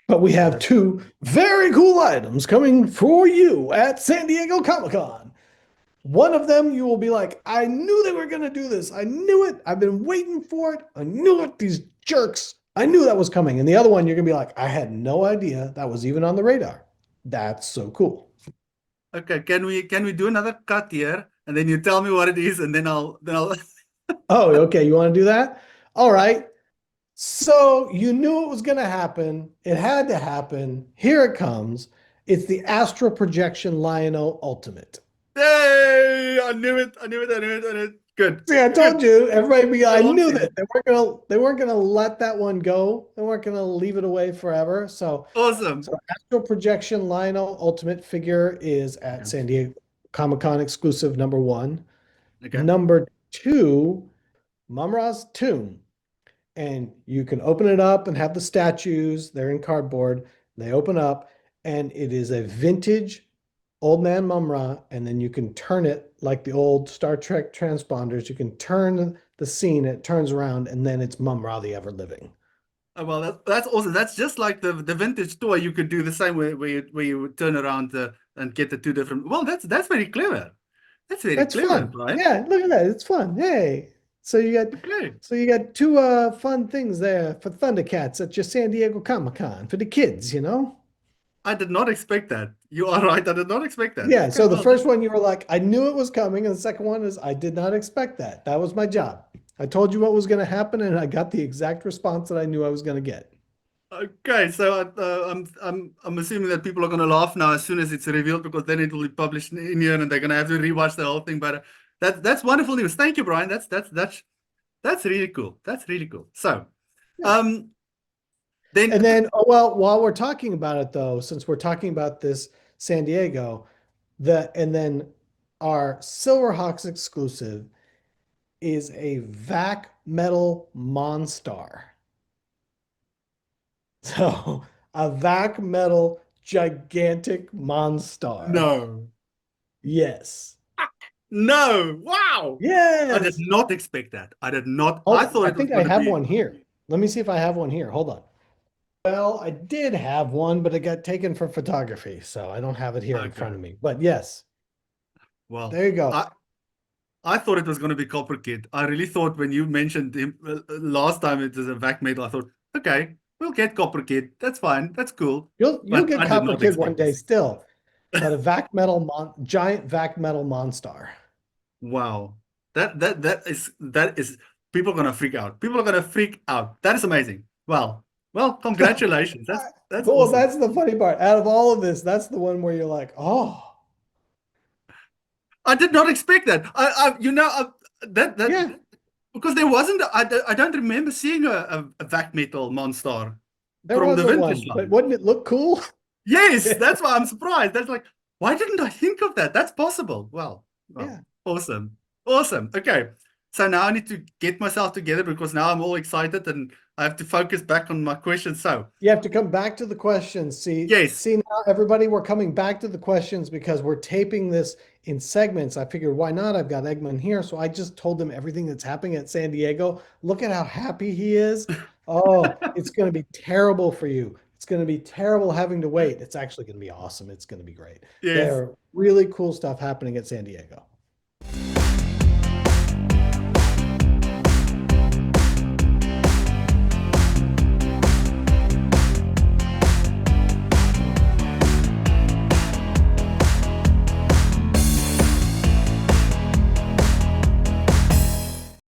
But we have two very cool items coming for you at San Diego Comic-Con. One of them, you will be like, I knew they were going to do this. I knew it. I've been waiting for it. I knew it. These jerks. I knew that was coming. And the other one, you're going to be like, I had no idea that was even on the radar. That's so cool. Okay, can we do another cut here, and then you tell me what it is, and then I'll Oh, okay. You want to do that? All right. So you knew it was going to happen. It had to happen. Here it comes. It's the Astral Projection Lion-O Ultimate. Hey, I knew it. I knew it. I knew it. I knew it. Good. See, I told you, everybody. I knew Awesome. that they weren't gonna let that one go. They weren't gonna leave it away forever. So Awesome. Astral Projection Lionel Ultimate figure is at Okay. San Diego Comic-Con exclusive #1. Okay. Number 2, Mumra's Tomb. And you can open it up and have the statues. They're in cardboard. They open up, and it is a vintage Old Man Mumra, and then you can turn it like the old Star Trek transponders. You can turn the scene, it turns around, and then it's Mumra the Ever Living. Oh, well, that's awesome. That's just like the vintage toy. You could do the same way where you would turn around and get the two different. Well, that's very clever. That's very That's clever, fun. Brian. Yeah, look at that. It's fun. Hey. So you Okay. got two fun things there for ThunderCats at your San Diego Comic-Con for the kids, you know? I did not expect that. You are right. I did not expect that. Yeah, Okay, so the well, first one you were like, I knew it was coming, and the second one is I did not expect that. That was my job. I told you what was going to happen, and I got the exact response that I knew I was going to get. okay, so I'm assuming that people are going to laugh now as soon as it's revealed, because then it will be published in here and they're going to have to rewatch the whole thing. But that's wonderful news. Thank you, Brian. That's really cool. That's really cool. So, um, then And then, oh, well, while we're talking about it though, since we're talking about this San Diego, and then our SilverHawks exclusive is a vac metal Monstar. So a vac metal gigantic Monstar. no, Yes. no, wow! I did Yes. not expect that. I did not. Hold I on. thought I it was think I going to have be. one here. Let me see if I have one here. Hold on. Well, I did have one, but it got taken for photography, so I don't have it here in front Okay. of me. But yes, Well, there you go. I thought it was going to be Copper Kid. I really thought when you mentioned him last time it was a vac metal, I thought, okay, we'll get Copper Kid. That's fine. That's cool. You'll But get I did Copper not Kid one expect day this. still, but a giant vac metal Monstar. Wow. That is people are gonna freak out. People are gonna freak out. That is amazing. Well, congratulations. That's Well, awesome. that's the funny part. Out of all of this, that's the one where you're like, oh, I did not expect that. That yeah, because there wasn't. I don't remember seeing a vac metal monster there from the wasn't vintage one, but line. wouldn't it look cool? Yes, that's why I'm surprised. That's like, why didn't I think of that? That's possible. Well, Yeah. awesome. Awesome. Okay. So now I need to get myself together because now I'm all excited and I have to focus back on my questions. So, You have to come back to the questions. yes. See now, everybody, we're coming back to the questions because we're taping this in segments. I figured, why not? I've got Eggman here. So I just told him everything that's happening at San Diego. Look at how happy he is. Oh, it's going to be terrible for you. It's going to be terrible having to wait. It's actually going to be awesome. It's going to be great. Yes. There are really cool stuff happening at San Diego.